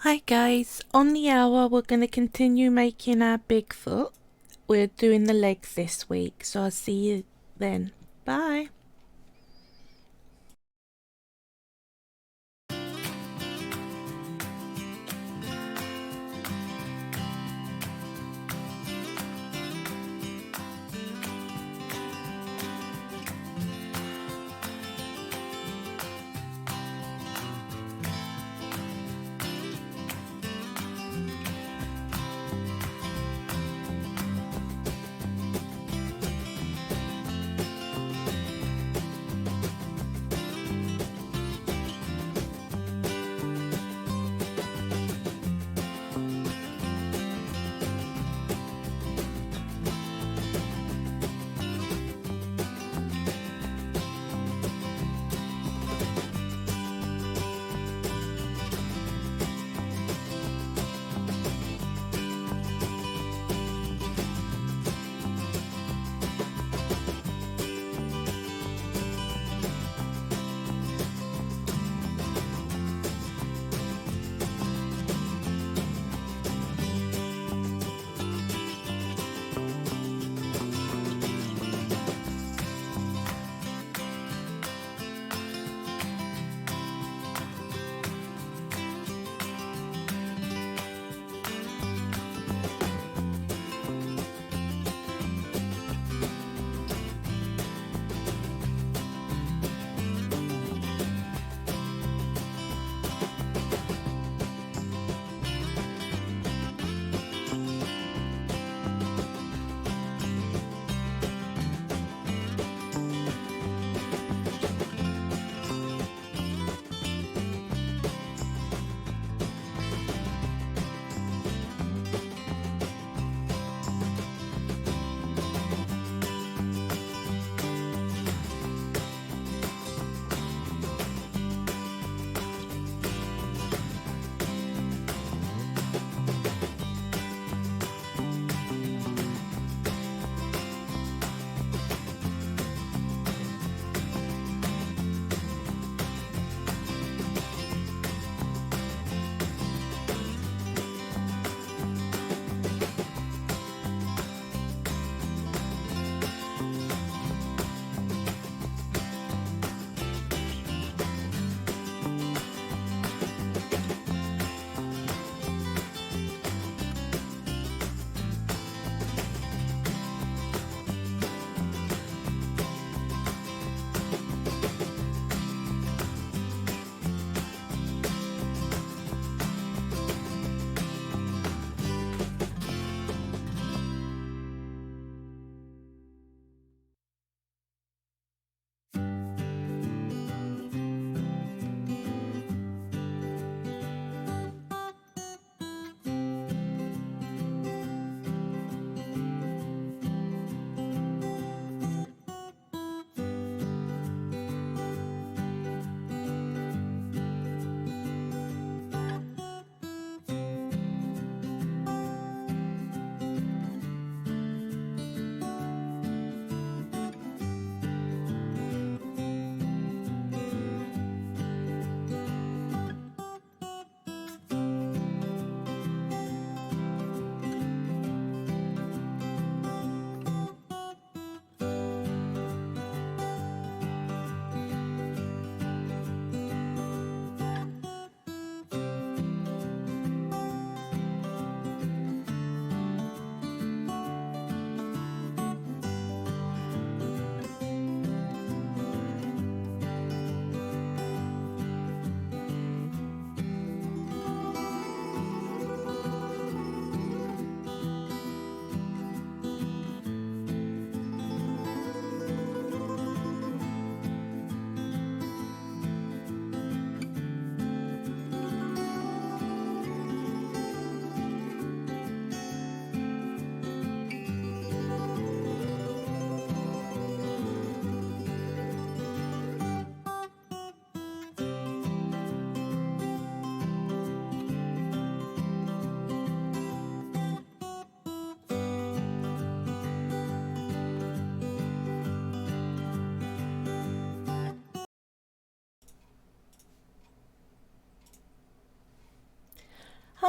Hi guys, on the hour we're going to continue making our Bigfoot. We're doing the legs this week, so I'll see you then. Bye.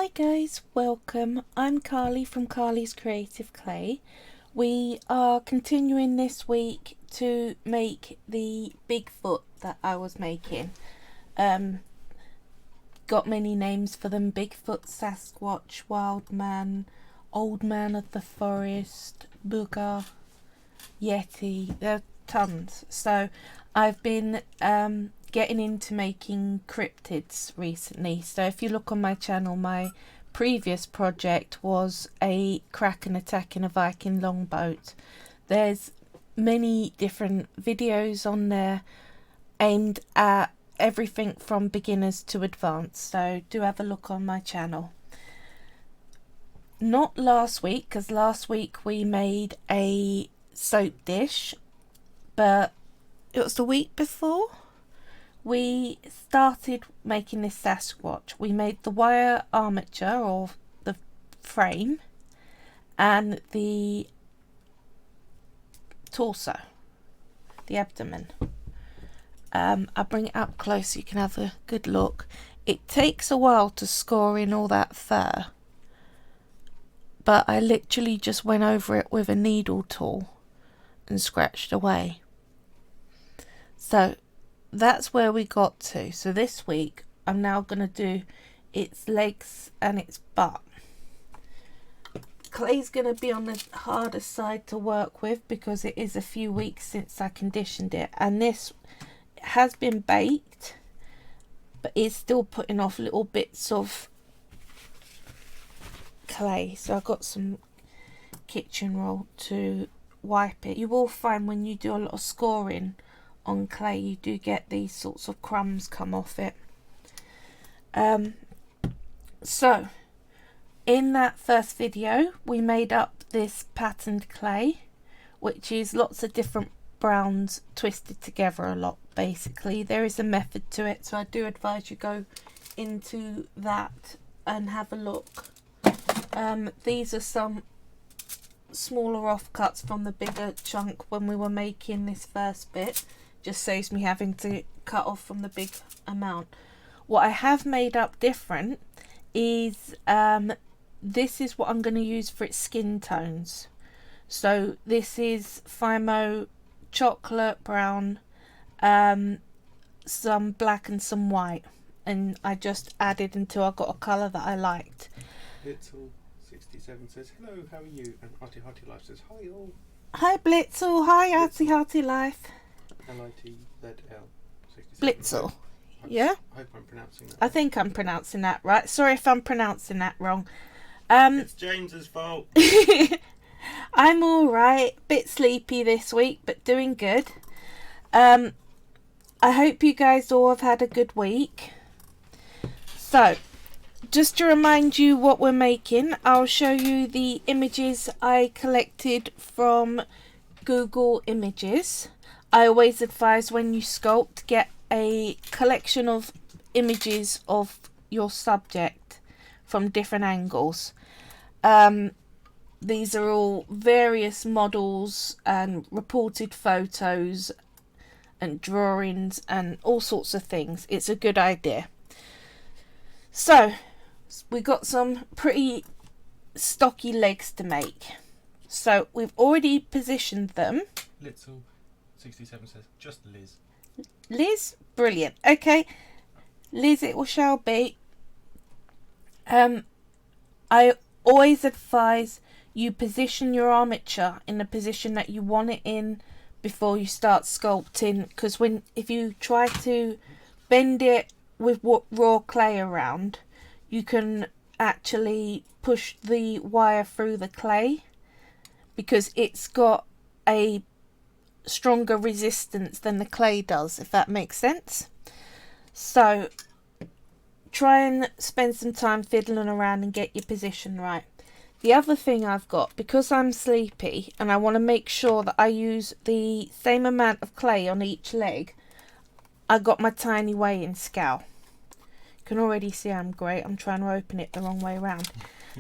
Hi guys, welcome. I'm Carly from Carly's Creative Clay. We are continuing this week to make the Bigfoot that I was making. Got many names for them: Bigfoot, Sasquatch, Wild Man, Old Man of the Forest, Booger, Yeti. There are tons. So I've been getting into making cryptids recently. So if you look on my channel, my previous project was a kraken attacking a Viking longboat. There's many different videos on there aimed at everything from beginners to advanced, so do have a look on my channel. Not last week, because last week we made a soap dish, but it was the week before we started making this Sasquatch. We made the wire armature, or the frame, and the torso, the abdomen. I'll bring it up close so you can have a good look. It takes a while to score in all that fur, but I literally just went over it with a needle tool and scratched away. So that's where we got to. So this week I'm now going to do its legs and its butt. Clay's going to be on the harder side to work with because it is a few weeks since I conditioned it, and this has been baked but it's still putting off little bits of clay. So I've got some kitchen roll to wipe it. You will find when you do a lot of scoring on clay, you do get these sorts of crumbs come off it. So in that first video we made up this patterned clay, which is lots of different browns twisted together a lot. Basically there is a method to it, so I do advise you go into that and have a look. These are some smaller offcuts from the bigger chunk when we were making this first bit. Just saves me having to cut off from the big amount. What I have made up different is this is what I'm going to use for its skin tones. So this is Fimo chocolate brown, some black and some white, and I just added until I got a colour that I liked. Blitzel 67 says hello, how are you? And Arty Hearty Life says hi all. Hi Blitzel, hi Arty Hearty Life. LITZL 67. Blitzel, yeah? I hope I'm pronouncing that. I think I'm pronouncing that right. Sorry if I'm pronouncing that wrong. It's James's fault. I'm alright, bit sleepy this week but doing good. I hope you guys all have had a good week. So just to remind you what we're making, I'll show you the images I collected from Google Images. I always advise when you sculpt, get a collection of images of your subject from different angles. These are all various models and reported photos and drawings and all sorts of things. It's a good idea. So we got some pretty stocky legs to make. So we've already positioned them. Little 67 says just Liz. Liz, brilliant. Okay, Liz, it shall be. I always advise you position your armature in the position that you want it in before you start sculpting, because if you try to bend it with raw clay around, you can actually push the wire through the clay because it's got a stronger resistance than the clay does, if that makes sense. So try and spend some time fiddling around and get your position right. The other thing I've got, because I'm sleepy and I want to make sure that I use the same amount of clay on each leg, I got my tiny weighing scale. You can already see I'm great. I'm trying to open it the wrong way around.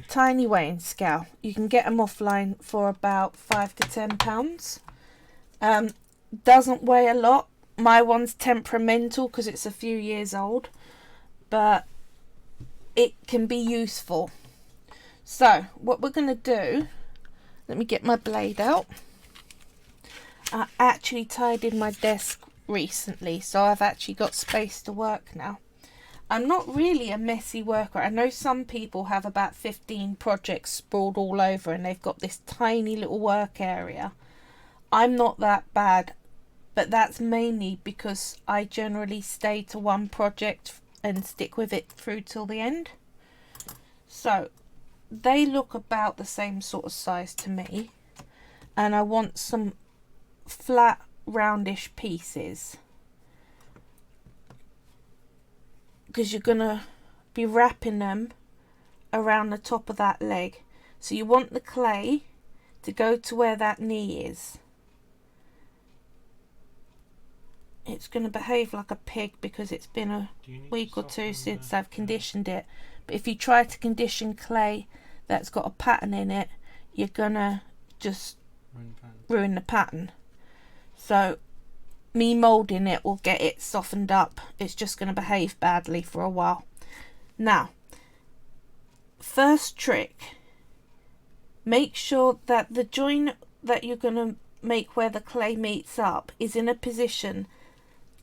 Tiny weighing scale. You can get them offline for about £5 to £10. Doesn't weigh a lot. My one's temperamental because it's a few years old, but it can be useful. So what we're going to do, let me get my blade out. I actually tidied my desk recently, so I've actually got space to work now. I'm not really a messy worker. I know some people have about 15 projects sprawled all over and they've got this tiny little work area. I'm not that bad, but that's mainly because I generally stay to one project and stick with it through till the end. So they look about the same sort of size to me, and I want some flat roundish pieces, because you're gonna be wrapping them around the top of that leg. So you want the clay to go to where that knee is. It's going to behave like a pig because it's been a week or two since I've conditioned it. But if you try to condition clay that's got a pattern in it, you're going to just ruin the pattern. So me moulding it will get it softened up. It's just going to behave badly for a while. Now, first trick, make sure that the joint that you're going to make where the clay meets up is in a position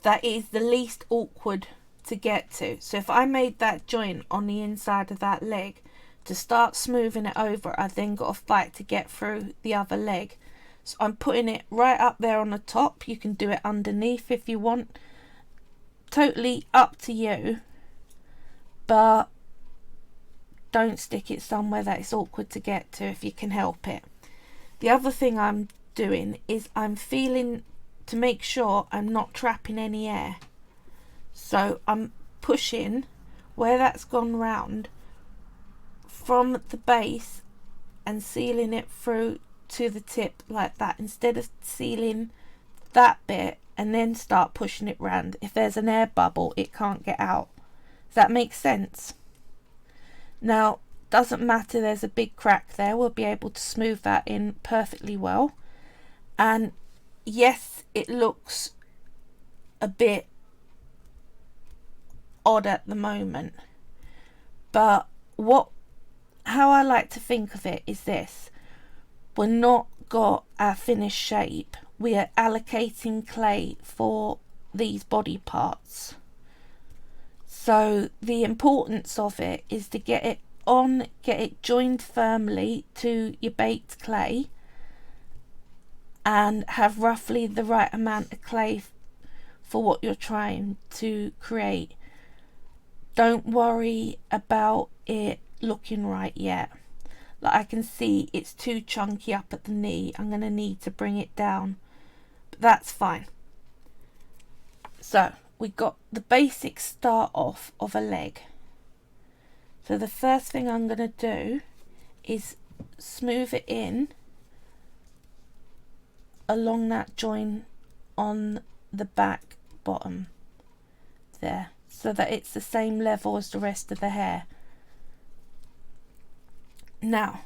that is the least awkward to get to. So if I made that joint on the inside of that leg, to start smoothing it over, I then got to fight to get through the other leg. So I'm putting it right up there on the top. You can do it underneath if you want. Totally up to you. But don't stick it somewhere that it's awkward to get to if you can help it. The other thing I'm doing is I'm feeling to make sure I'm not trapping any air. So I'm pushing where that's gone round from the base and sealing it through to the tip like that, instead of sealing that bit and then start pushing it round. If there's an air bubble, it can't get out. Does that make sense? Now, doesn't matter there's a big crack there, we'll be able to smooth that in perfectly well. And yes, it looks a bit odd at the moment, but how I like to think of it is this: we're not got our finished shape, we are allocating clay for these body parts. So the importance of it is to get it on, get it joined firmly to your baked clay, and have roughly the right amount of clay for what you're trying to create. Don't worry about it looking right yet. Like, I can see it's too chunky up at the knee. I'm going to need to bring it down, but that's fine. So we got the basic start off of a leg. So the first thing I'm going to do is smooth it in along that join on the back bottom there, so that it's the same level as the rest of the hair. Now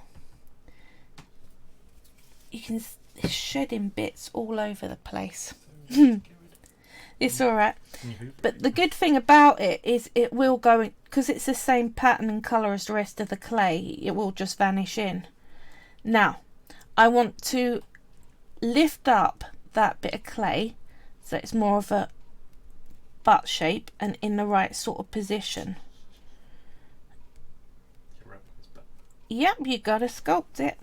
you can shedding bits all over the place. It's alright, but the good thing about it is it will go in, because it's the same pattern and colour as the rest of the clay, it will just vanish in. Now I want to lift up that bit of clay so it's more of a butt shape and in the right sort of position. Yep, you gotta sculpt it.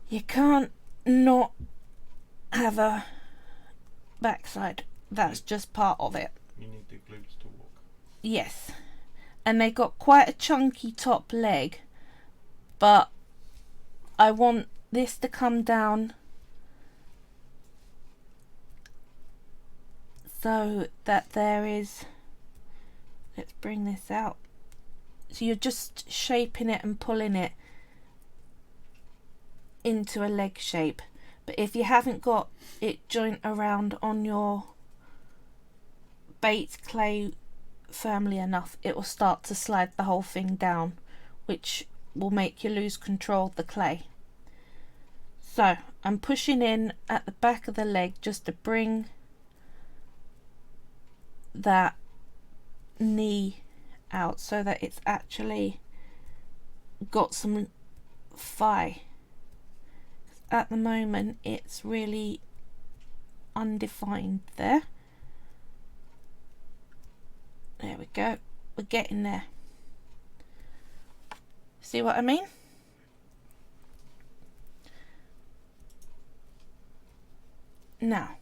You can't not have a backside. That's just part of it. You need the glutes to walk. Yes, and they got quite a chunky top leg, but I want this to come down so that there is, let's bring this out, so you're just shaping it and pulling it into a leg shape. But if you haven't got it joint around on your baked clay firmly enough, it will start to slide the whole thing down, which will make you lose control of the clay. So I'm pushing in at the back of the leg just to bring that knee out so that it's actually got some thigh. At the moment it's really undefined there. There we go, we're getting there. See what I mean? Now,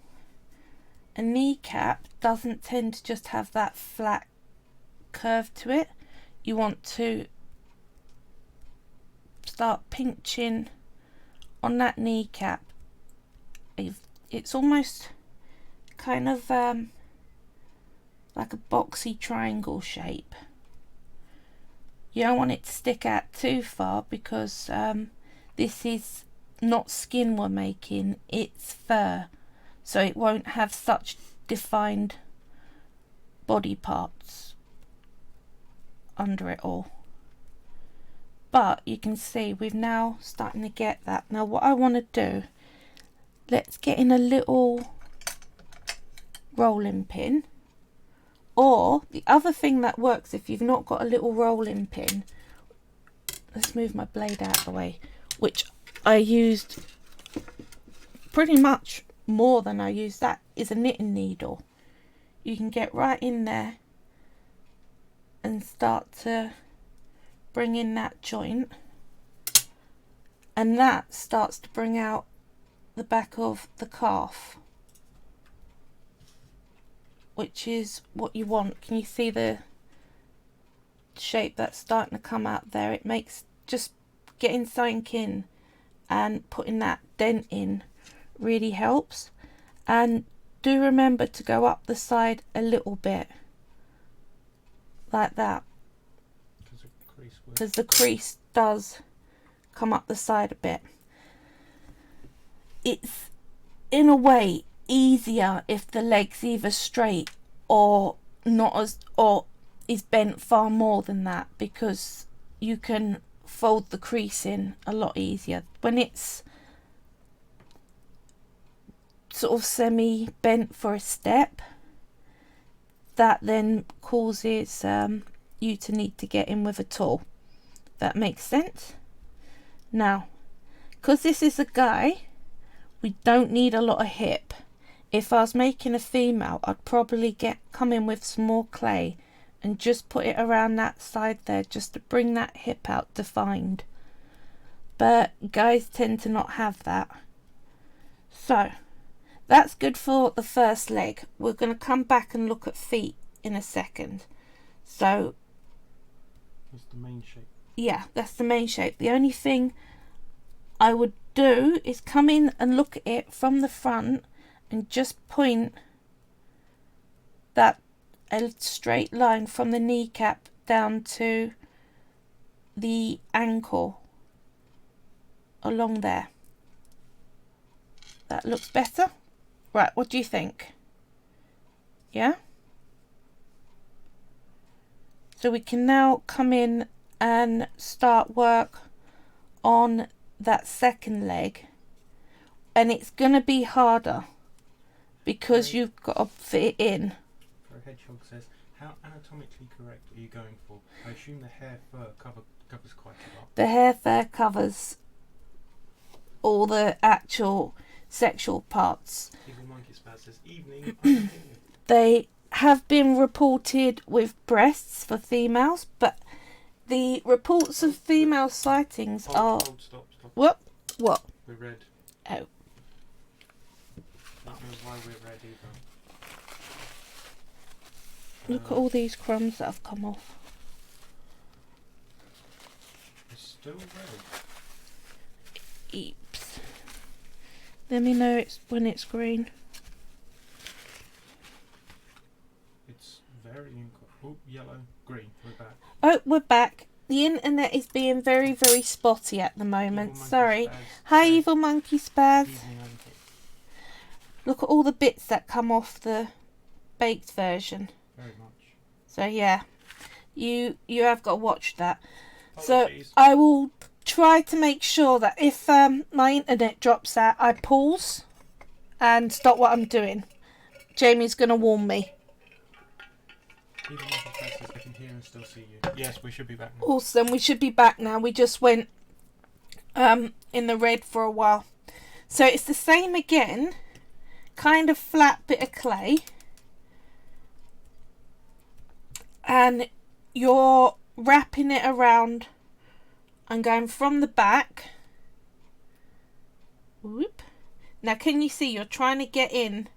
a kneecap doesn't tend to just have that flat curve to it. You want to start pinching on that kneecap. It's almost kind of like a boxy triangle shape. You don't want it to stick out too far because this is not skin we're making, it's fur, so it won't have such defined body parts under it all. But you can see we've now starting to get that. Now what I want to do, let's get in a little rolling pin, or the other thing that works if you've not got a little rolling pin, let's move my blade out of the way, which I used pretty much more than I used that, is a knitting needle. You can get right in there and start to bring in that joint, and that starts to bring out the back of the calf, which is what you want. Can you see the shape that's starting to come out there? It makes just getting something in and putting that dent in really helps. And do remember to go up the side a little bit like that, because the crease does come up the side a bit. It's in a way easier if the leg's either straight or not, as or is bent far more than that, because you can fold the crease in a lot easier. When it's sort of semi bent for a step, that then causes you to need to get in with a tool. That makes sense. Now, because this is a guy, we don't need a lot of hip. If I was making a female, I'd probably come in with some more clay and just put it around that side there, just to bring that hip out defined. But guys tend to not have that. So that's good for the first leg. We're going to come back and look at feet in a second. So that's the main shape. Yeah, that's the main shape. The only thing I would do is come in and look at it from the front and just point that a straight line from the kneecap down to the ankle along there. That looks better. Right, what do you think? Yeah? So we can now come in and start work on that second leg, and it's gonna be harder because you've got to fit it in. For a hedgehog says, how anatomically correct are you going for? I assume the hair fur covers quite a lot. The hair fur covers all the actual sexual parts. Evil Monkey Spout says, evening. They have been reported with breasts for females, but the reports of female sightings are... Stop. What? We're red. Oh. Don't know why we're red either. Look at all these crumbs that have come off. It's still red. Eeps. Let me know when it's green. It's very yellow, green. We're back. Oh, we're back. The internet is being very, very spotty at the moment. Sorry. Hi, Evil Monkey Spaz. Look at all the bits that come off the baked version. Very much. So yeah, you have got to watch that. Apologies. So I will try to make sure that if my internet drops out, I pause and stop what I'm doing. Jamie's going to warn me. Even if it says I can hear a still see you. Yes, we should be back now. Awesome, we should be back now. We just went in the red for a while. So it's the same again, kind of flat bit of clay. And you're wrapping it around and going from the back. Whoop. Now can you see you're trying to get in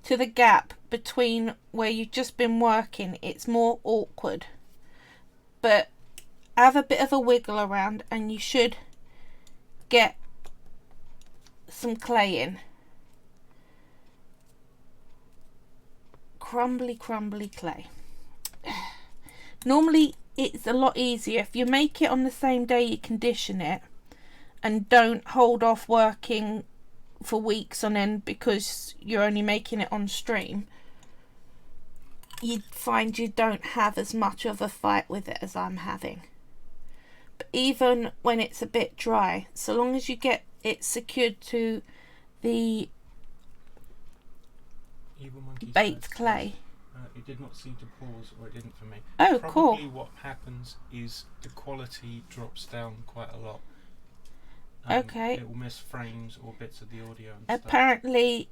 to the gap between where you've just been working? It's more awkward. But have a bit of a wiggle around and you should get some clay in. Crumbly clay. Normally it's a lot easier if you make it on the same day you condition it and don't hold off working for weeks on end because you're only making it on stream. You'd find you don't have as much of a fight with it as I'm having. But even when it's a bit dry, so long as you get it secured to the baked clay. It did not seem to pause, or it didn't for me. Oh, Probably cool. what happens is the quality drops down quite a lot. Okay. It will miss frames or bits of the audio and Apparently,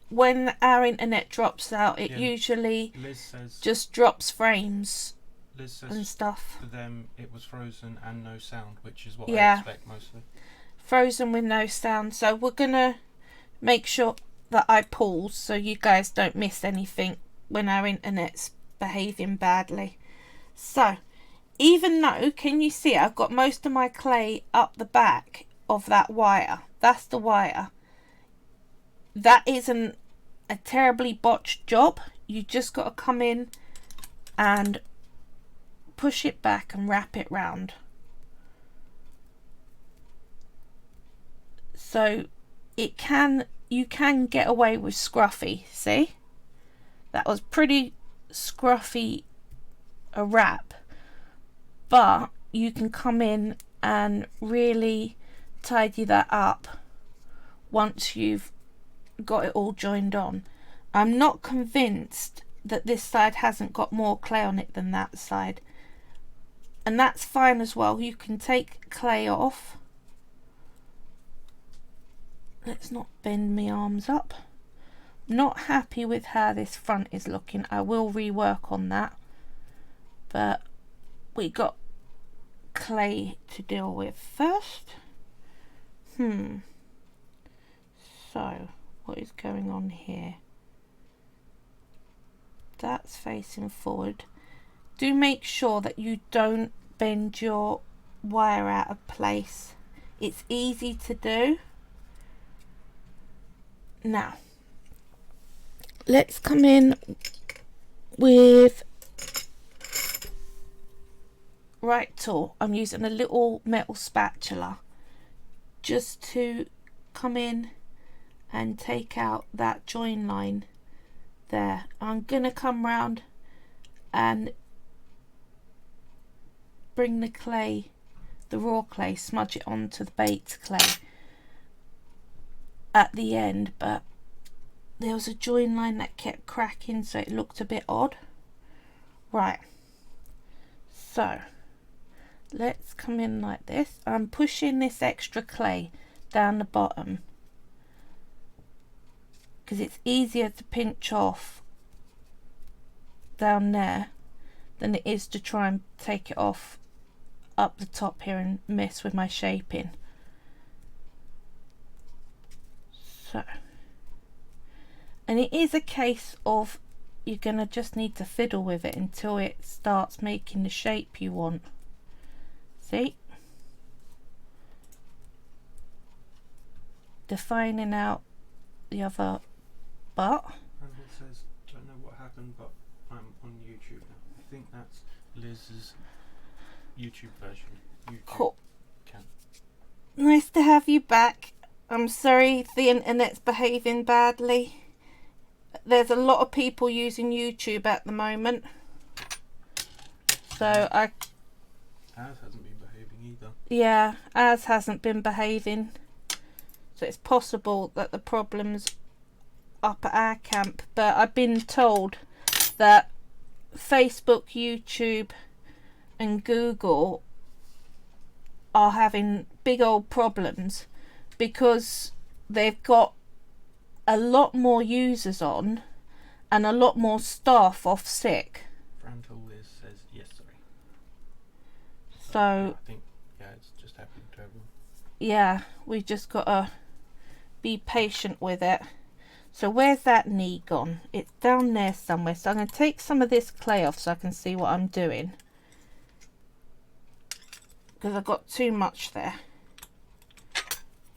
when our internet drops out, it Yeah. usually Liz says, just drops frames Liz says and stuff. for them it was frozen and no sound, which is what Yeah. I expect mostly. Frozen with no sound. So we're gonna make sure that I pause so you guys don't miss anything when our internet's behaving badly. So even though, can you see I've got most of my clay up the back of that wire? That's the wire. That isn't a terribly botched job. You just got to come in and push it back and wrap it round. So you can get away with scruffy. See, that was pretty scruffy a wrap, but you can come in and really tidy that up once you've got it all joined on. I'm not convinced that this side hasn't got more clay on it than that side, and that's fine as well. You can take clay off. Let's not bend my arms up. Not happy with how this front is looking. I will rework on that, but we got clay to deal with first. So what is going on here? That's facing forward. Do make sure that you don't bend your wire out of place. It's easy to do. Now let's come in with right tool. I'm using a little metal spatula just to come in and take out that join line there. I'm gonna come round and bring the clay, the raw clay, smudge it onto the baked clay at the end, but there was a join line that kept cracking, so it looked a bit odd. Right, so let's come in like this. I'm pushing this extra clay down the bottom because it's easier to pinch off down there than it is to try and take it off up the top here and mess with my shaping. So, and it is a case of you're gonna just need to fiddle with it until it starts making the shape you want. See, defining out the other butt. And it says, don't know what happened, but I'm on YouTube now. I think that's Liz's YouTube version. YouTube Cool. can. Nice to have you back. I'm sorry if the internet's behaving badly. There's a lot of people using YouTube at the moment, so Ours hasn't been behaving either. Yeah, ours hasn't been behaving, so it's possible that the problem's up at our camp. But I've been told that Facebook, YouTube and Google are having big old problems because they've got a lot more users on and a lot more staff off sick. Frontal Liz says yes, sorry. So yeah, I think it's just happening to everyone. Yeah, we just gotta be patient with it. So where's that knee gone? It's down there somewhere. So I'm going to take some of this clay off so I can see what I'm doing. Because I've got too much there.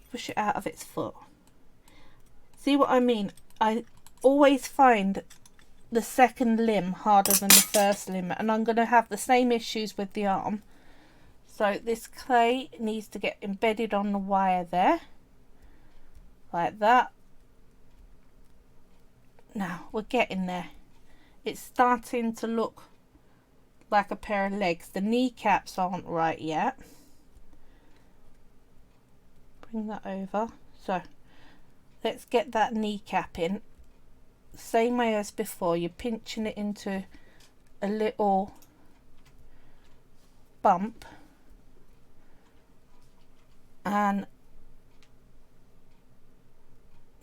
Push it out of its foot. See what I mean? I always find the second limb harder than the first limb. And I'm going to have the same issues with the arm. So this clay needs to get embedded on the wire there. Like that. Now we're getting there. It's starting to look like a pair of legs. The kneecaps aren't right yet. Bring that over. So let's get that kneecap in. Same way as before. You're pinching it into a little bump. And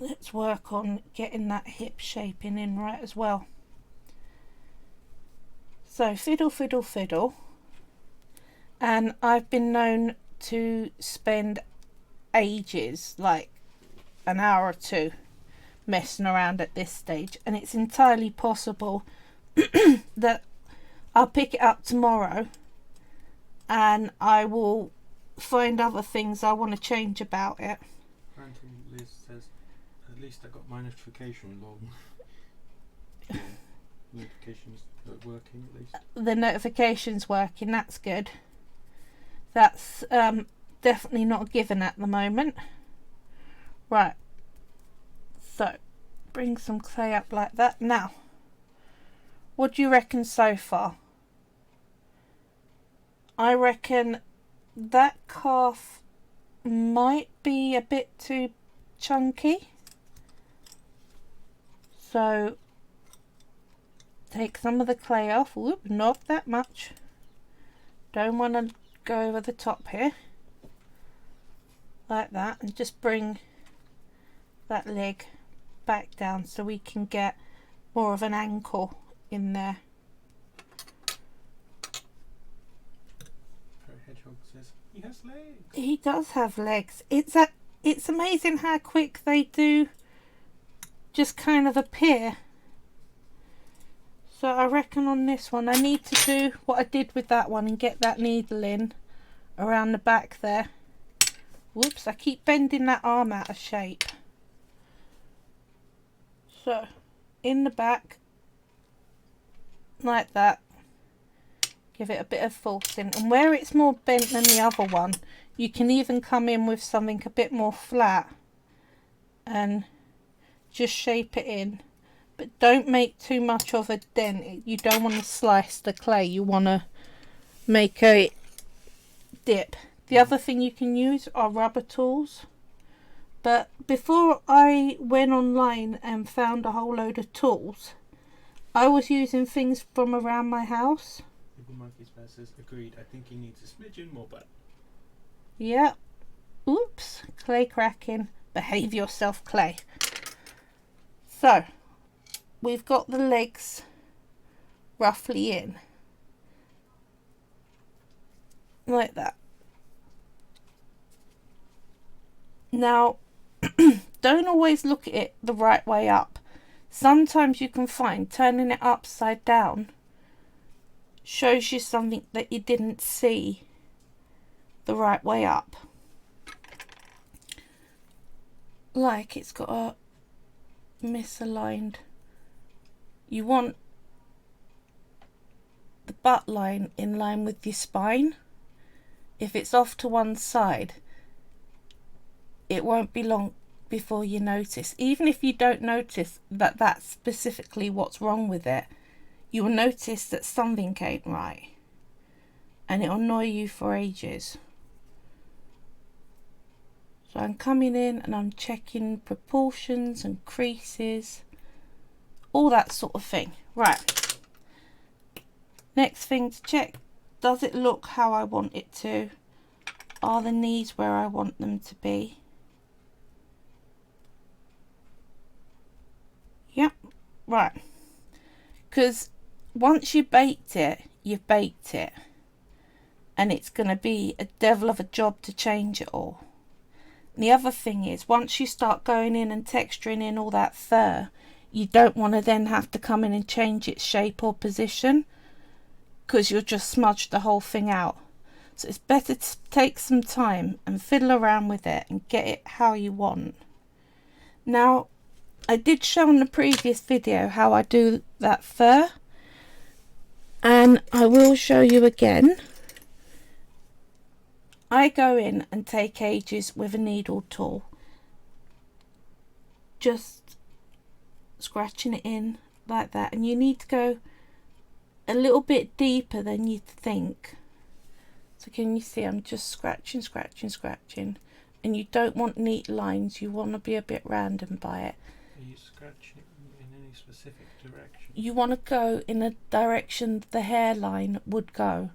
let's work on getting that hip shaping in right as well. So fiddle, fiddle, fiddle. And I've been known to spend ages, like an hour or two, messing around at this stage. And it's entirely possible that I'll pick it up tomorrow and I will find other things I want to change about it. Frontal Liz says, at least I got my notification long. Notifications working at least. The notification's working, that's good. That's definitely not a given at the moment. Right, so bring some clay up like that. Now, what do you reckon so far? I reckon that calf might be a bit too chunky. So take some of the clay off. Whoop, not that much. Don't want to go over the top here. Like that. And just bring that leg back down so we can get more of an ankle in there. Hedgehog says, he has legs. He does have legs. It's amazing how quick they do just kind of appear. So I reckon on this one I need to do what I did with that one and get that needle in around the back there. Whoops, I keep bending that arm out of shape. So in the back, like that. Give it a bit of forcing, and where it's more bent than the other one, you can even come in with something a bit more flat and just shape it in, but don't make too much of a dent. You don't want to slice the clay, you want to make a dip. The other thing you can use are rubber tools, but before I went online and found a whole load of tools, I was using things from around my house. Monkey Spaz says, agreed, I think he needs a smidgen more butt. Yeah. Oops. Clay cracking. Behave yourself, clay. So, we've got the legs roughly in. Like that. Now, don't always look at it the right way up. Sometimes you can find turning it upside down shows you something that you didn't see the right way up. Like it's got a misaligned. You want the butt line in line with your spine. If it's off to one side, it won't be long before you notice. Even if you don't notice that that's specifically what's wrong with it, you will notice that something ain't right, and it'll annoy you for ages. So I'm coming in and I'm checking proportions and creases, all that sort of thing. Right, next thing to check Does it look how I want it to? Are the knees where I want them to be? Yep, right. Because once you baked it, you've baked it. And it's going to be a devil of a job to change it all. And the other thing is, once you start going in and texturing in all that fur, you don't want to then have to come in and change its shape or position, because you'll just smudge the whole thing out. So it's better to take some time and fiddle around with it and get it how you want. Now, I did show in the previous video how I do that fur, and I will show you again. I go in and take ages with a needle tool, just scratching it in like that, and you need to go a little bit deeper than you think. So can you see I'm just scratching, and you don't want neat lines, you want to be a bit random by it. Are you scratching in any specific direction? You want to go in a direction the hairline would go.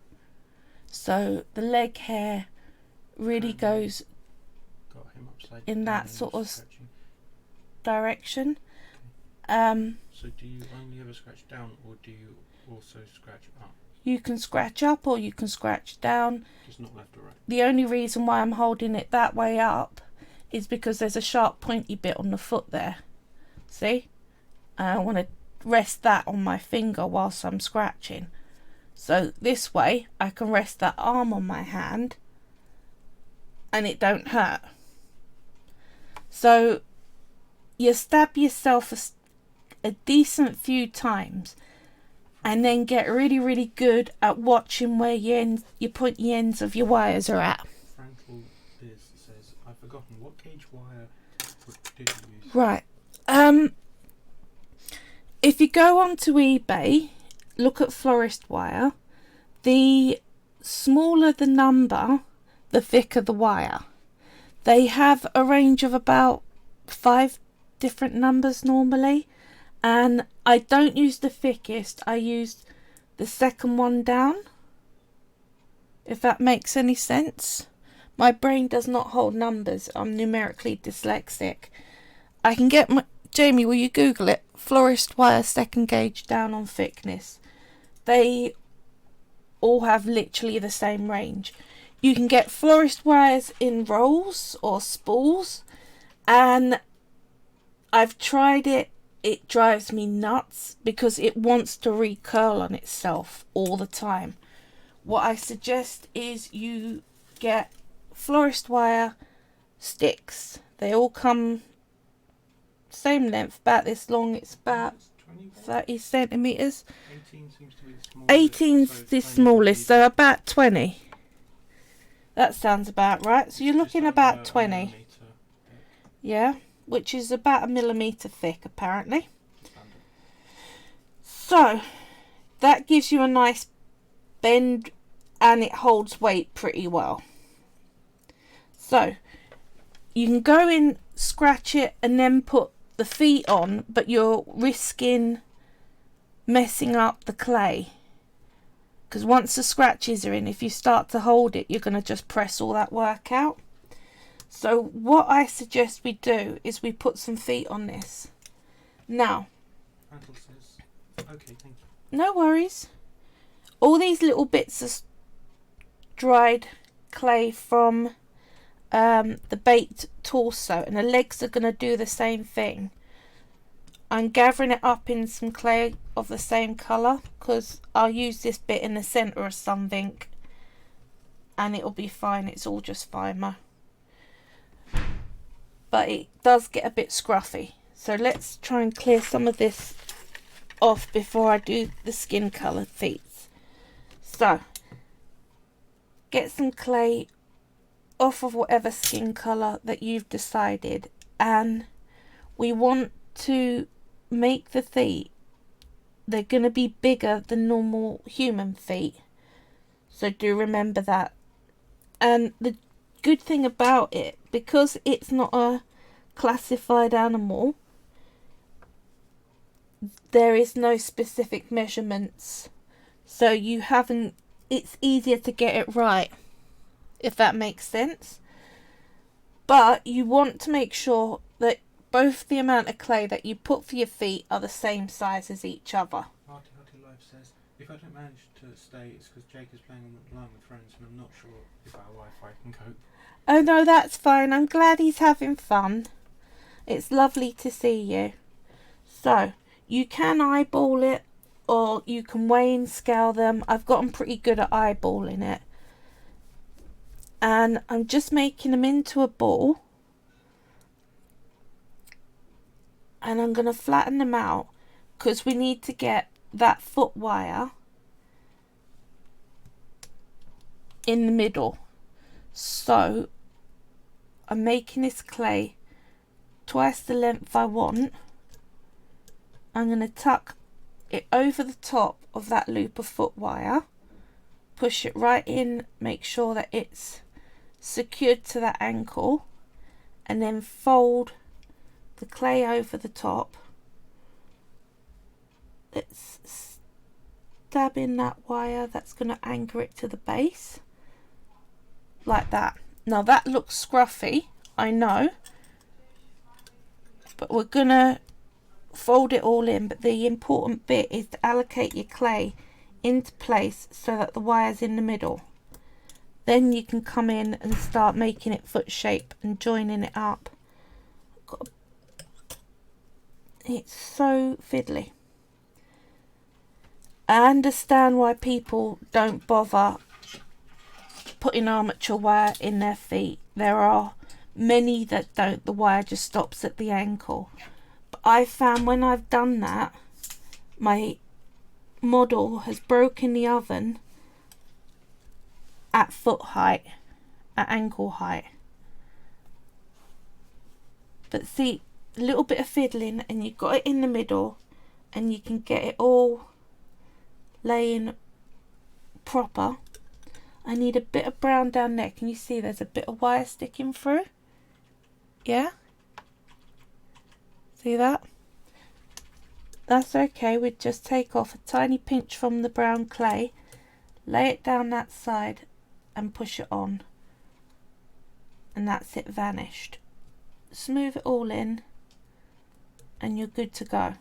So the leg hair really goes Got him upside in down that and sort of scratching. direction. So do you only ever scratch down, or do you also scratch up? You can scratch up or you can scratch down. Just not left or right? The only reason why I'm holding it that way up is because there's a sharp pointy bit on the foot there. See? I want to rest that on my finger whilst I'm scratching. So this way I can rest that arm on my hand and it don't hurt. So you stab yourself a decent few times and then get really good at watching where your pointy ends of your wires are at. Frankel Biz says, I've forgotten, what gauge wire did you use? Right. If you go onto eBay, look at florist wire. The smaller the number, the thicker the wire. They have a range of about 5 different numbers normally, and I don't use the thickest, I use the second one down, if that makes any sense. My brain does not hold numbers, I'm numerically dyslexic. I can get my... Jamie, will you Google it? Florist wire second gauge down on thickness. They all have literally the same range. You can get florist wires in rolls or spools, and I've tried it. It drives me nuts because it wants to recurl on itself all the time. What I suggest is you get florist wire sticks. They all come same length, about this long. It's about 30 centimetres. 18 seems to be the smallest. 18's so the 20 smallest, so about 20. That sounds about right. So you're Just looking under about a 20. millimetre. Yeah, which is about 1 millimetre thick apparently. Standard. So that gives you a nice bend and it holds weight pretty well. So you can go in, scratch it and then put the feet on, but you're risking messing up the clay, because once the scratches are in, if you start to hold it, you're going to just press all that work out. So what I suggest we do is we put some feet on this. Now, Frankel says, okay, thank you. no worries. All these little bits of dried clay from the baked torso, and the legs are going to do the same thing. I'm gathering it up in some clay of the same colour because I'll use this bit in the centre or something and it'll be fine. It's all just Fimer, but it does get a bit scruffy, so let's try and clear some of this off before I do the skin coloured feet. So get some clay off of whatever skin colour that you've decided, and we want to make the feet, they're going to be bigger than normal human feet, so do remember that. And the good thing about it, because it's not a classified animal, there is no specific measurements, so you haven't it's easier to get it right, if that makes sense. But you want to make sure that both the amount of clay that you put for your feet are the same size as each other. Hearty Life says, if I don't manage to stay, it's because Jake is playing online with friends and I'm not sure if our Wi-Fi can cope. Oh no, that's fine. I'm glad he's having fun. It's lovely to see you. So, you can eyeball it, or you can weigh and scale them. I've gotten pretty good at eyeballing it. And I'm just making them into a ball. And I'm going to flatten them out, because we need to get that foot wire in the middle. So I'm making this clay twice the length I want. I'm going to tuck it over the top of that loop of foot wire, push it right in, make sure that it's secured to that ankle, and then fold the clay over the top. Let's stab in that wire that's going to anchor it to the base, like that. Now that looks scruffy, I know, but we're going to fold it all in. But the important bit is to allocate your clay into place so that the wire's in the middle. Then you can come in and start making it foot shape and joining it up. It's so fiddly. I understand why people don't bother putting armature wire in their feet. There are many that don't. The wire just stops at the ankle. But I found when I've done that, my model has broken the oven at foot height, at ankle height. But see, a little bit of fiddling and you've got it in the middle, and you can get it all laying proper. I need a bit of brown down there. Can you see there's a bit of wire sticking through? Yeah? See that? That's okay. We'd just take off a tiny pinch from the brown clay, lay it down that side and push it on. And that's it, vanished. Smooth it all in and you're good to go.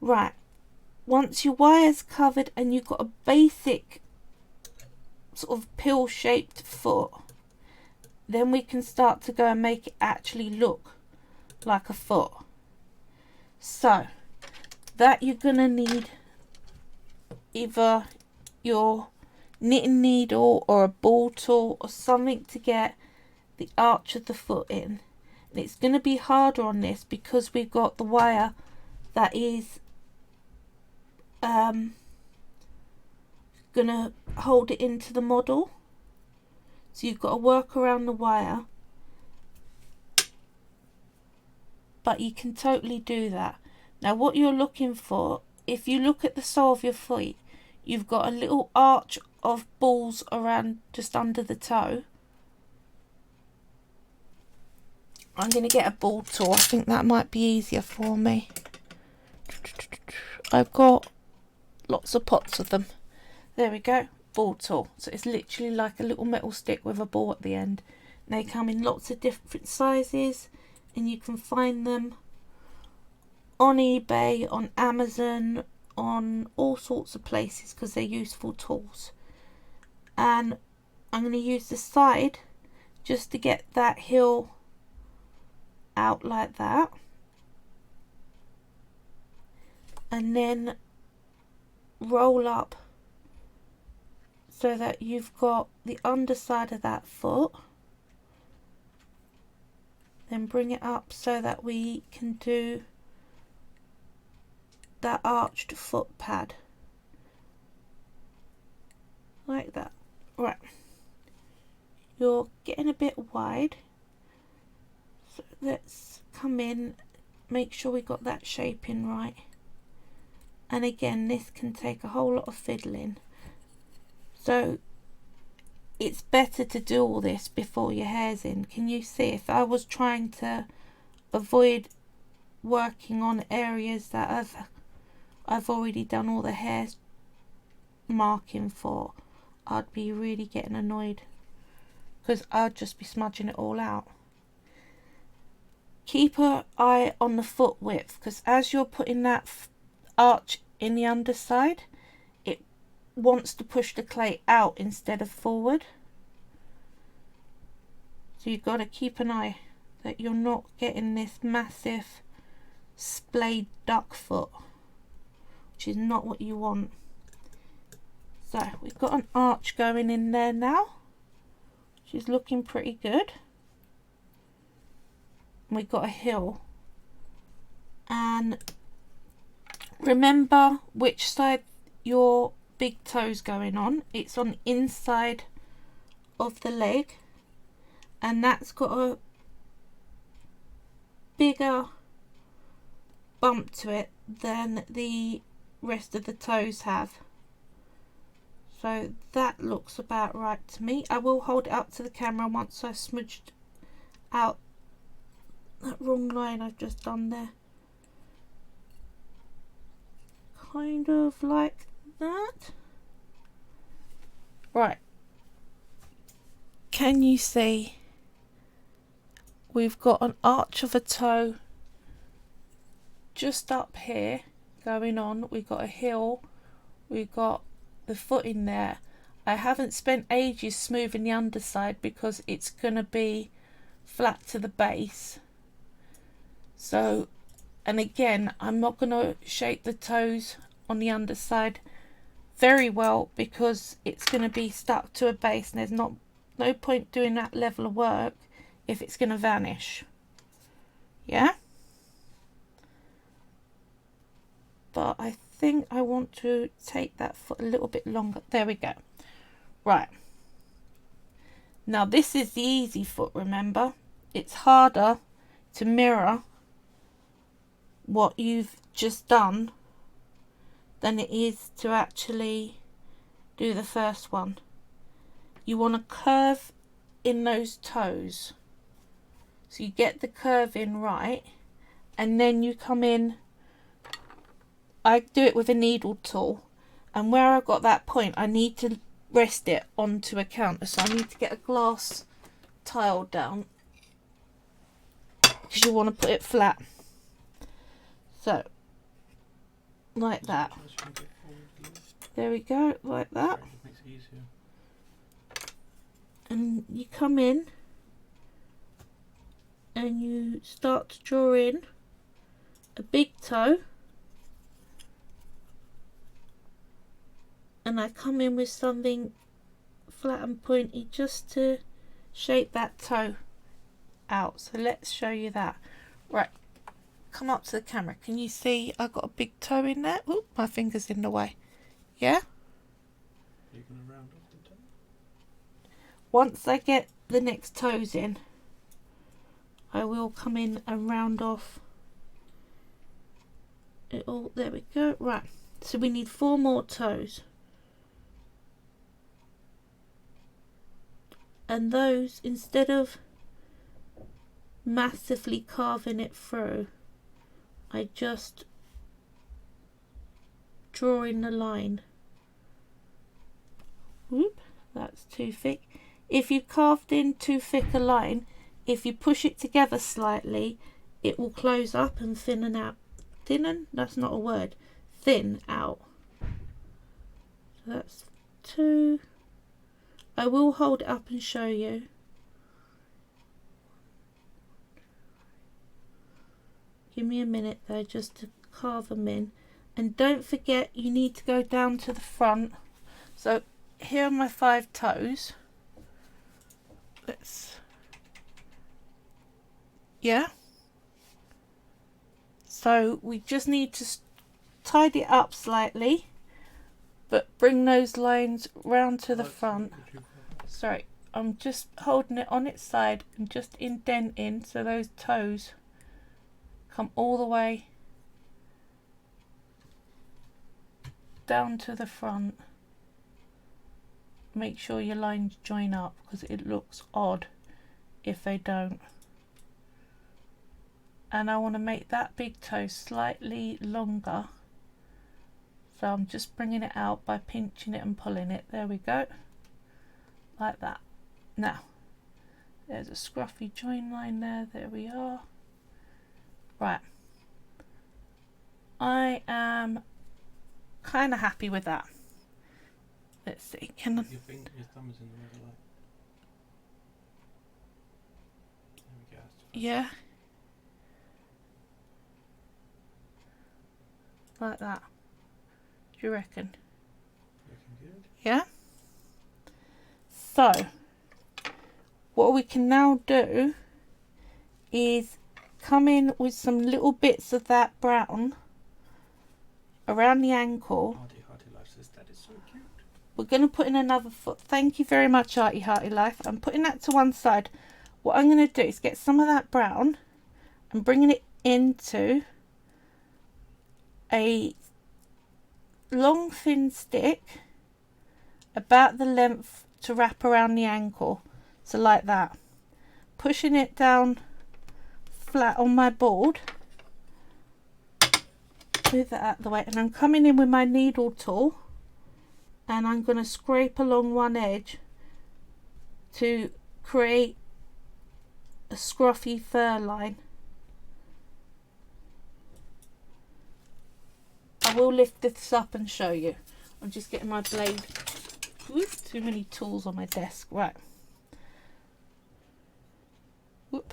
Right. Once your wire's covered and you've got a basic sort of pill shaped foot, then we can start to go and make it actually look like a foot. So that you're gonna need either your knitting needle or a ball tool or something to get the arch of the foot in. And it's gonna be harder on this because we've got the wire that is gonna hold it into the model, so you've got to work around the wire, but you can totally do that. Now what you're looking for, if you look at the sole of your feet, you've got a little arch of balls around just under the toe. I'm going to get a ball tool. I think that might be easier for me. I've got lots of pots of them. There we go, ball tool. So it's literally like a little metal stick with a ball at the end. They come in lots of different sizes and you can find them on eBay, on Amazon, on all sorts of places because they're useful tools. And I'm going to use the side just to get that heel out like that. And then roll up so that you've got the underside of that foot. Then bring it up so that we can do that arched foot pad. Like that. Right. You're getting a bit wide. So let's come in, make sure we got that shape in right. And again, this can take a whole lot of fiddling. So it's better to do all this before your hair's in. Can you see? If I was trying to avoid working on areas that I've already done all the hair marking for, I'd be really getting annoyed because I'd just be smudging it all out. Keep an eye on the foot width, because as you're putting that arch in the underside, it wants to push the clay out instead of forward. So you've got to keep an eye that you're not getting this massive splayed duck foot, which is not what you want. So we've got an arch going in there now, which is looking pretty good. And we've got a hill. And remember which side your big toe's going on. It's on the inside of the leg, and that's got a bigger bump to it than the rest of the toes have. So that looks about right to me. I will hold it up to the camera once I've smudged out that wrong line I've just done there. Kind of like that. Right. Can you see we've got an arch of a toe just up here going on. We've got a hill. We've got the foot in there. I haven't spent ages smoothing the underside because it's going to be flat to the base. So, and again, I'm not going to shape the toes on the underside very well because it's going to be stuck to a base, and there's no point doing that level of work if it's going to vanish. Yeah? But I think I want to take that foot a little bit longer. There we go. Right. Now this is the easy foot, remember? It's harder to mirror what you've just done than it is to actually do the first one. You want to curve in those toes. So you get the curve in right, and then you come in. I do it with a needle tool, and where I've got that point, I need to rest it onto a counter. So I need to get a glass tile down because you want to put it flat. So, like that. There we go, like that. Makes it easier. And you come in and you start to draw in a big toe. And I come in with something flat and pointy just to shape that toe out. So let's show you that. Right, come up to the camera. Can you see I've got a big toe in there? Oop, my finger's in the way. Yeah? Are you going to round off the toe? Once I get the next toes in, I will come in and round off it all. There we go. Right, so we need 4 more toes. And those, instead of massively carving it through, I just draw in the line. Whoop, that's too thick. If you carved in too thick a line, if you push it together slightly, it will close up and thin out. Thinnen? That's not a word. Thin out. So that's 2. I will hold it up and show you. Give me a minute though, just to carve them in. And don't forget, you need to go down to the front. So here are my 5 toes. Yeah. So we just need to tidy it up slightly, but bring those lines round to the front. Sorry, I'm just holding it on its side and just indenting so those toes come all the way down to the front. Make sure your lines join up because it looks odd if they don't. And I want to make that big toe slightly longer So I'm just bringing it out by pinching it and pulling it. There we go. Like that. Now, there's a scruffy join line there. There we are. Right. I am kind of happy with that. Let's see. Can I... Your thumb is in the middle light. There we go. Yeah. Like that. Do you reckon? Looking good. Yeah. So, what we can now do is come in with some little bits of that brown around the ankle. Hearty Life says that is so cute. We're going to put in another foot. Thank you very much, Hearty Life. I'm putting that to one side. What I'm going to do is get some of that brown and bringing it into a long thin stick about the length to wrap around the ankle. So like that. Pushing it down flat on my board. Move that out of the way. And I'm coming in with my needle tool. And I'm going to scrape along one edge to create a scruffy fur line. I will lift this up and show you. I'm just getting my blade. Whoop, too many tools on my desk. Right. Whoop.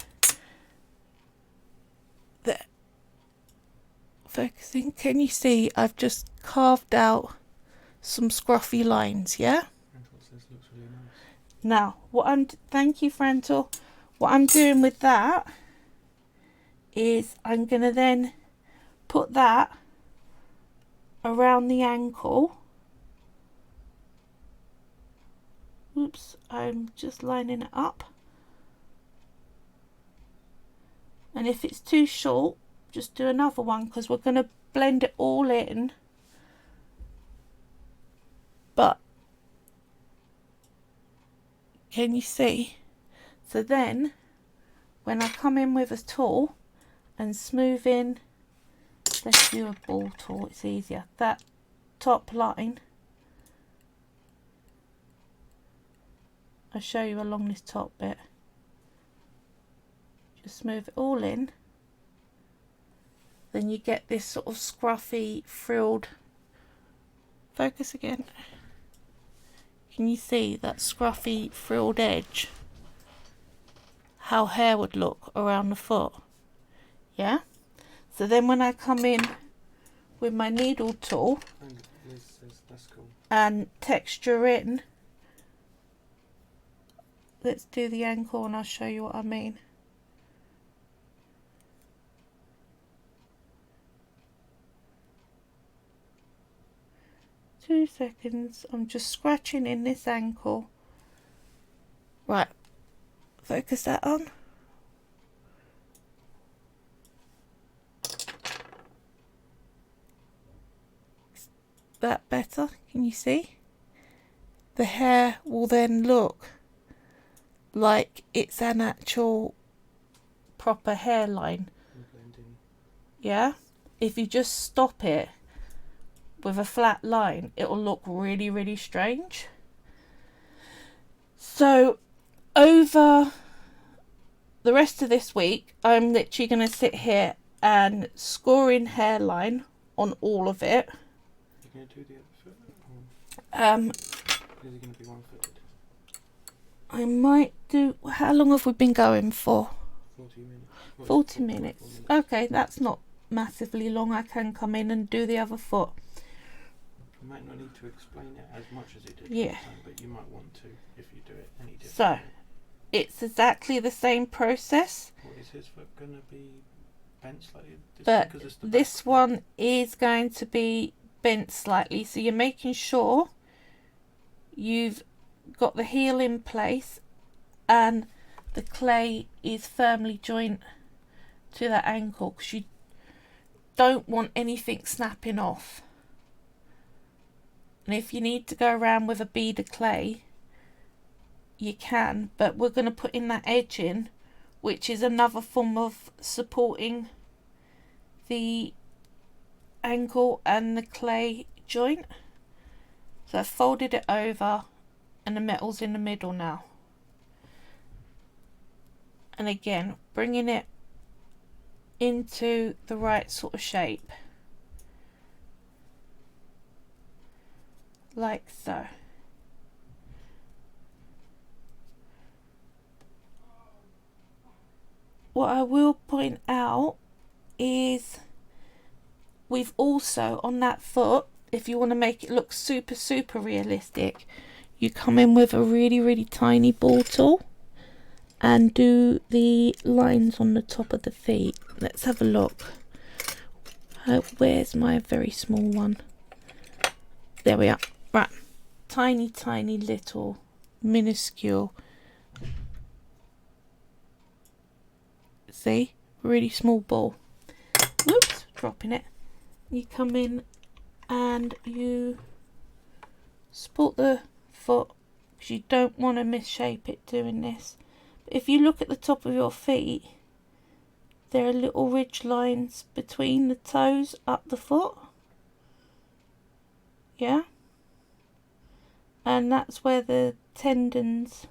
There. Focusing. Can you see I've just carved out some scruffy lines, yeah? Frankel says looks really nice. Now, thank you, Frankel. What I'm doing with that is I'm going to then put that around the ankle. Oops, I'm just lining it up. And if it's too short, just do another one because we're going to blend it all in. But can you see? So then when I come in with a tool and smooth in, let's do a ball tool, it's easier, that top line, I'll show you along this top bit. Just smooth it all in. Then you get this sort of scruffy, frilled, focus again. Can you see that scruffy, frilled edge? How hair would look around the foot. Yeah? So then when I come in with my needle tool And Liz says that's cool. and texture in, let's do the ankle and I'll show you what I mean. Two seconds. I'm just scratching in this ankle. Right. Focus that on. Is that better? Can you see? The hair will then look like it's an actual proper hairline. Blending. Yeah? If you just stop it with a flat line, it will look really, really strange. So over the rest of this week, I'm literally going to sit here and score in hairline on all of it. You're going to do the other foot? Or is it going to be one-footed? I might do... How long have we been going for? 40 minutes. 40 minutes. Okay, that's not massively long. I can come in and do the other foot. You might not need to explain it as much as you did Yeah. last time, but you might want to if you do it any differently. So, it's exactly the same process, What, is his foot going to be bent slightly? but Because it's the this back one is going to be bent slightly. So you're making sure you've got the heel in place and the clay is firmly joined to that ankle, because you don't want anything snapping off. And if you need to go around with a bead of clay, you can, but we're going to put in that edge in, which is another form of supporting the ankle and the clay joint. So I've folded it over and the metal's in the middle now. And again, bringing it into the right sort of shape. Like so. What I will point out is we've also, on that foot, if you want to make it look super realistic, you come in with a really tiny ball tool and do the lines on the top of the feet. Let's have a look. Where's my very small one? There we are. Right. Tiny little minuscule. See? Really small ball. Whoops, dropping it. You come in and you support the foot because you don't want to misshape it doing this. But if you look at the top of your feet, there are little ridge lines between the toes up the foot. Yeah? And that's where the tendons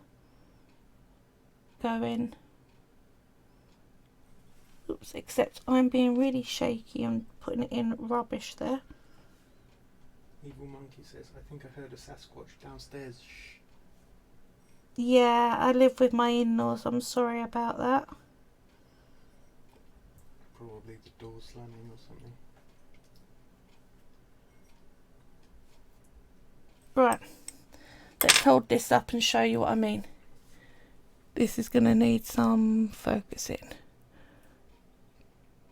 go in. Oops, except I'm being really shaky. I'm putting it in rubbish there. Evil Monkey says, I think I heard a Sasquatch downstairs. Shh. Yeah, I live with my in-laws. I'm sorry about that. Probably the door slamming or something. Right. Let's hold this up and show you what I mean. This is going to need some focusing.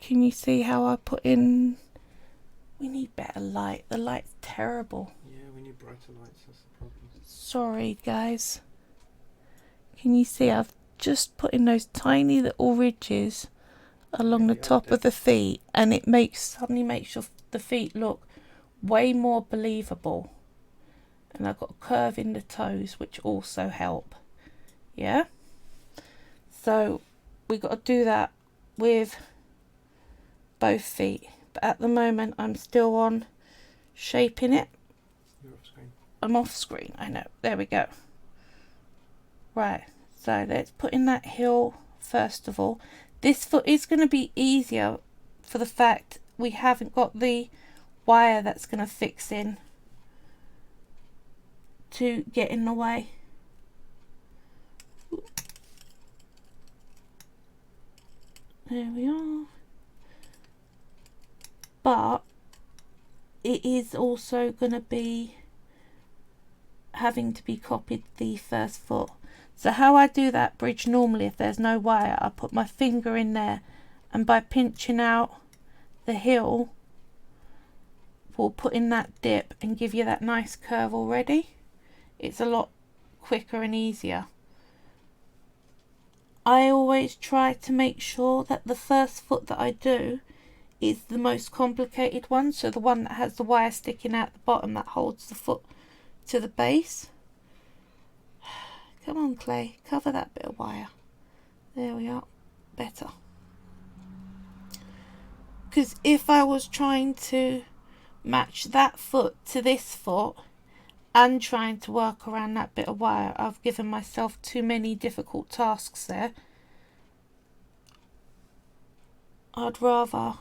Can you see how I put in? We need better light. The light's terrible. Yeah, we need brighter lights, that's the problem. Sorry, guys. Can you see I've just put in those tiny little ridges along the top of the feet, and it suddenly makes the feet look way more believable. And I've got a curve in the toes, which also help. Yeah? So we've got to do that with both feet. But at the moment, I'm still on shaping it. You're off screen. I'm off screen, I know. There we go. Right, so let's put in that heel first of all. This foot is going to be easier for the fact we haven't got the wire that's going to fix in to get in the way. There we are. But it is also going to be having to be copied the first foot. So how I do that bridge normally, if there's no wire, I put my finger in there, and by pinching out the heel, we'll put in that dip and give you that nice curve already. It's a lot quicker and easier. I always try to make sure that the first foot that I do is the most complicated one, so the one that has the wire sticking out the bottom that holds the foot to the base. Come on, Clay, cover that bit of wire. There we are. Better. Because if I was trying to match that foot to this foot and trying to work around that bit of wire, I've given myself too many difficult tasks there. I'd rather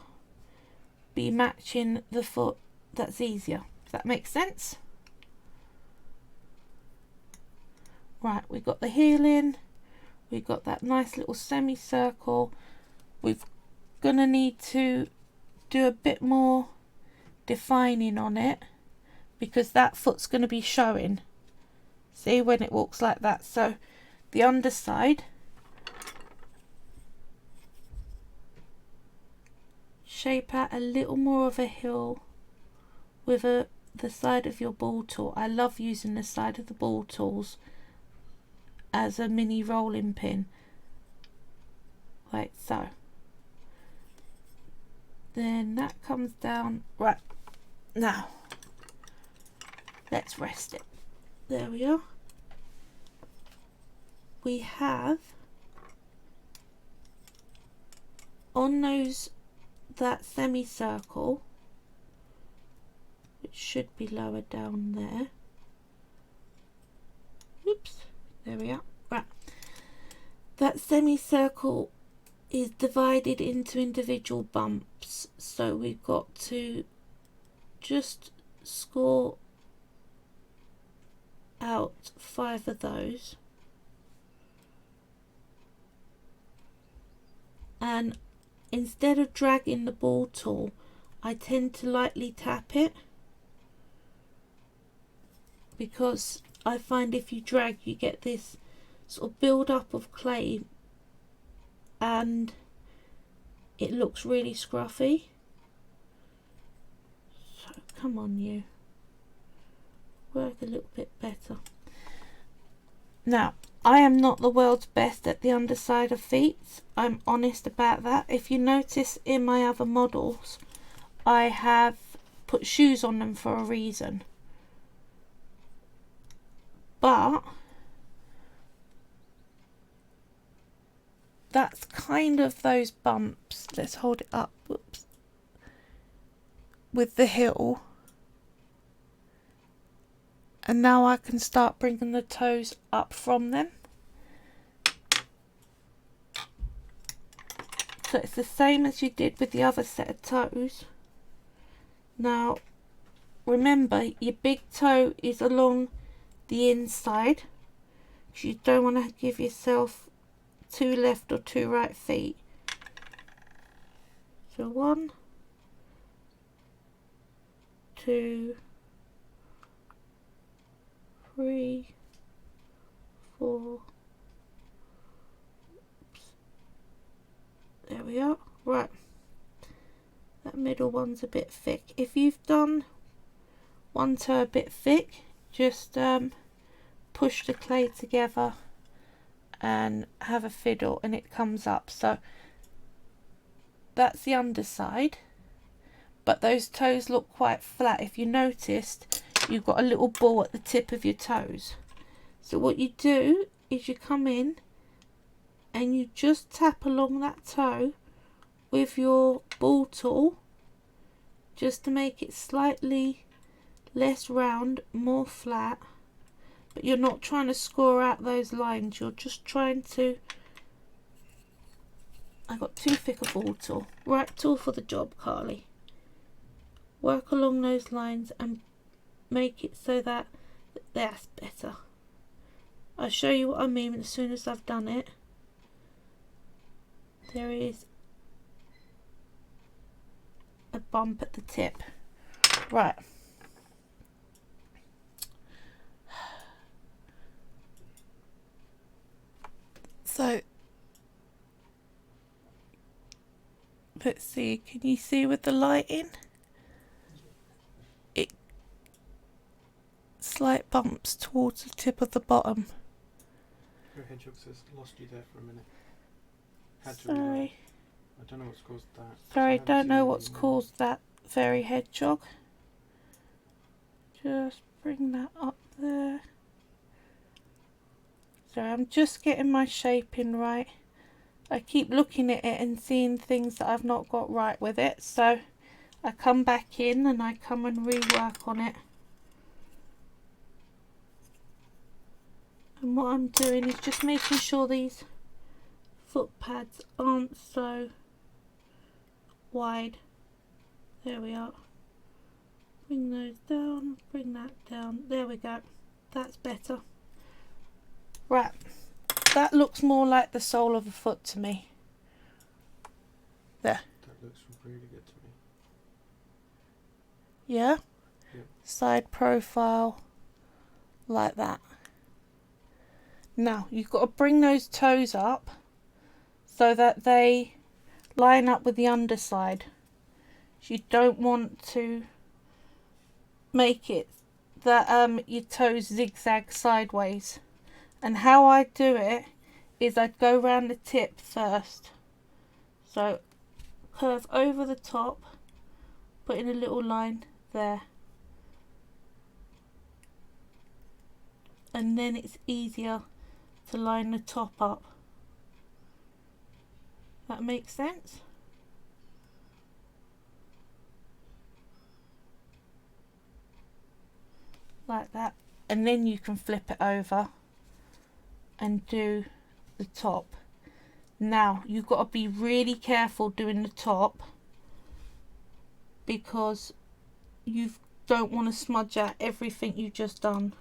be matching the foot that's easier. Does that make sense? Right, we've got the heel in, we've got that nice little semicircle. We're gonna need to do a bit more defining on it because that foot's gonna be showing. See, when it walks like that. So the underside, shape out a little more of a heel with the side of your ball tool. I love using the side of the ball tools as a mini rolling pin, like so. Then that comes down. Right, now let's rest it. There we are. We have on that semicircle, which should be lower down there. Oops, there we are. Right. That semicircle is divided into individual bumps, so we've got to just score out 5 of those, and instead of dragging the ball tool, I tend to lightly tap it, because I find if you drag you get this sort of build up of clay and it looks really scruffy. So come on, you work a little bit better. Now, I am not the world's best at the underside of feet. I'm honest about that. If you notice in my other models, I have put shoes on them for a reason. But that's kind of those bumps. Let's hold it up. Whoops. With the heel. And now I can start bringing the toes up from them. So it's the same as you did with the other set of toes. Now remember, your big toe is along the inside, because you don't want to give yourself 2 left or 2 right feet. So 1, 2, 3, 4. Oops. There we are. Right. That middle one's a bit thick. If you've done one toe a bit thick, just push the clay together and have a fiddle and it comes up. So that's the underside, but those toes look quite flat. If you noticed, you've got a little ball at the tip of your toes. So what you do is you come in and you just tap along that toe with your ball tool, just to make it slightly less round, more flat. But you're not trying to score out those lines, you're just trying to... I got too thick a ball tool. Right tool for the job, Carly. Work along those lines and make it so that that's better. I'll show you what I mean as soon as I've done it. There is a bump at the tip. Right. So let's see, can you see with the lighting? It slight bumps towards the tip of the bottom. Your hedgehog says lost you there for a minute. Sorry. I don't know what's caused that. Sorry, don't know what's caused that, fairy hedgehog. Just bring that up there. So I'm just getting my shaping right. I keep looking at it and seeing things that I've not got right with it, so I come back in and I come and rework on it. And what I'm doing is just making sure these foot pads aren't so wide. There we are. Bring those down, bring that down. There we go. That's better. Right, that looks more like the sole of a foot to me. There. That looks really good to me. Yeah? Yep. Side profile, like that. Now, you've got to bring those toes up so that they line up with the underside. You don't want to make it that your toes zigzag sideways. And how I do it is I go round the tip first. So curve over the top, put in a little line there. And then it's easier to line the top up. That makes sense? like that, and then you can flip it over and do the top. Now you've got to be really careful doing the top, because you don't want to smudge out everything you've just done,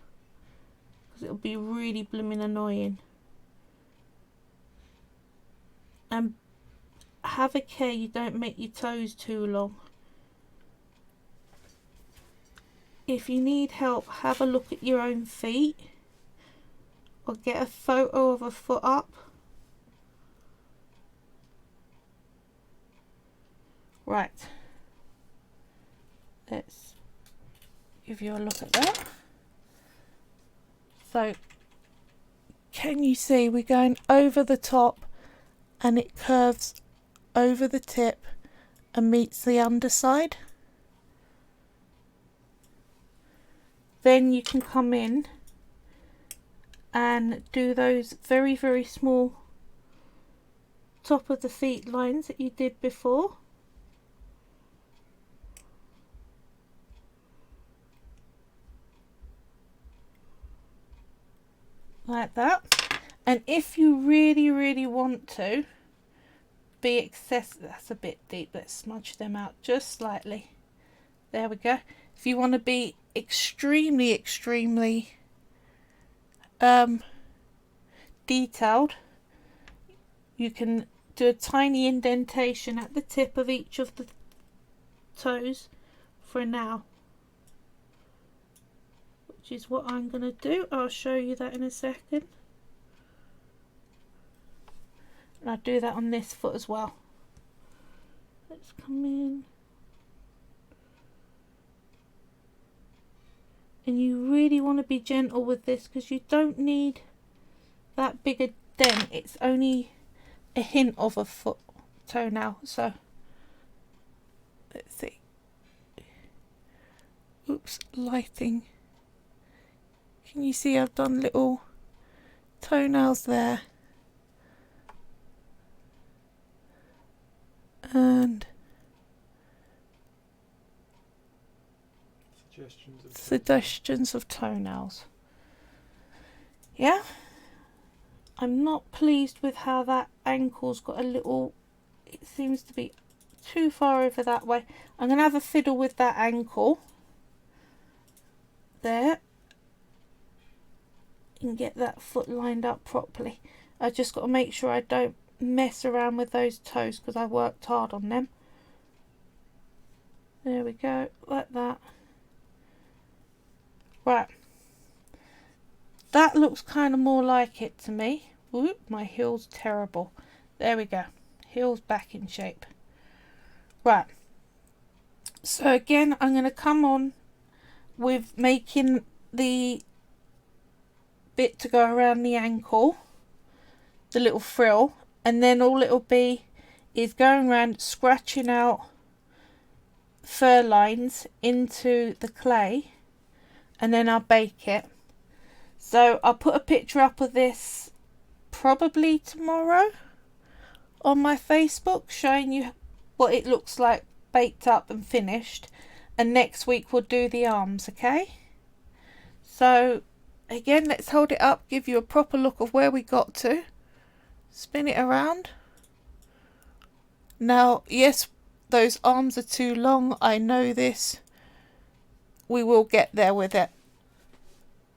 because it'll be really blooming annoying. And have a care you don't make your toes too long. If you need help, have a look at your own feet, or get a photo of a foot up. Right, let's give you a look at that. So can you see we're going over the top, and it curves over the tip and meets the underside? Then you can come in and do those very, very small top of the feet lines that you did before. Like that. And if you really, really want to be excessive, that's a bit deep, let's smudge them out just slightly. There we go. If you want to be extremely, extremely detailed, you can do a tiny indentation at the tip of each of the toes for now, which is what I'm going to do. I'll show you that in a second. And I'll do that on this foot as well. Let's come in. And you really want to be gentle with this, because you don't need that big a dent. It's only a hint of a foot toenail. So let's see. Oops, lighting. Can you see I've done little toenails there? And suggestions of toenails. Yeah, I'm not pleased with how that ankle's got a little, it seems to be too far over that way. I'm going to have a fiddle with that ankle there and get that foot lined up properly. I just got to make sure I don't mess around with those toes, because I worked hard on them. There we go, like that. Right, that looks kind of more like it to me. Whoop, my heel's terrible. There we go, heel's back in shape. Right, so again I'm going to come on with making the bit to go around the ankle, the little frill, and then all it'll be is going around scratching out fur lines into the clay, and then I'll bake it. So I'll put a picture up of this probably tomorrow on my Facebook, showing you what it looks like baked up and finished, and next week we'll do the arms. Okay, so again, let's hold it up, give you a proper look of where we got to. Spin it around. Now, yes, those arms are too long, I know this. We will get there with it.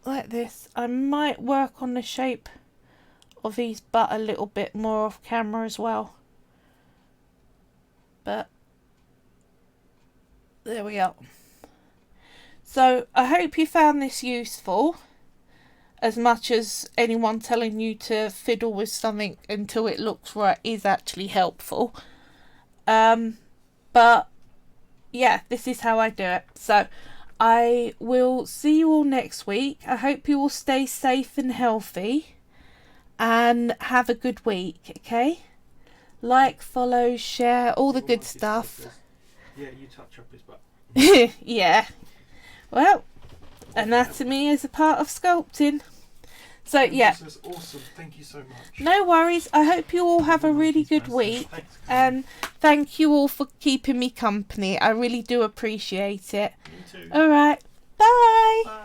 Like this. I might work on the shape of his butt a little bit more off camera as well. But there we are. So I hope you found this useful, as much as anyone telling you to fiddle with something until it looks right is actually helpful. But yeah, this is how I do it. So I will see you all next week. I hope you all stay safe and healthy and have a good week. Okay, like, follow, share, all the good stuff. Yeah, you touch up his butt. Yeah, well, anatomy is a part of sculpting. So yeah, This is awesome. Thank you so much. no worries. I hope you all have a really good week, and thank you all for keeping me company. I really do appreciate it. Me too. All right, bye. Bye.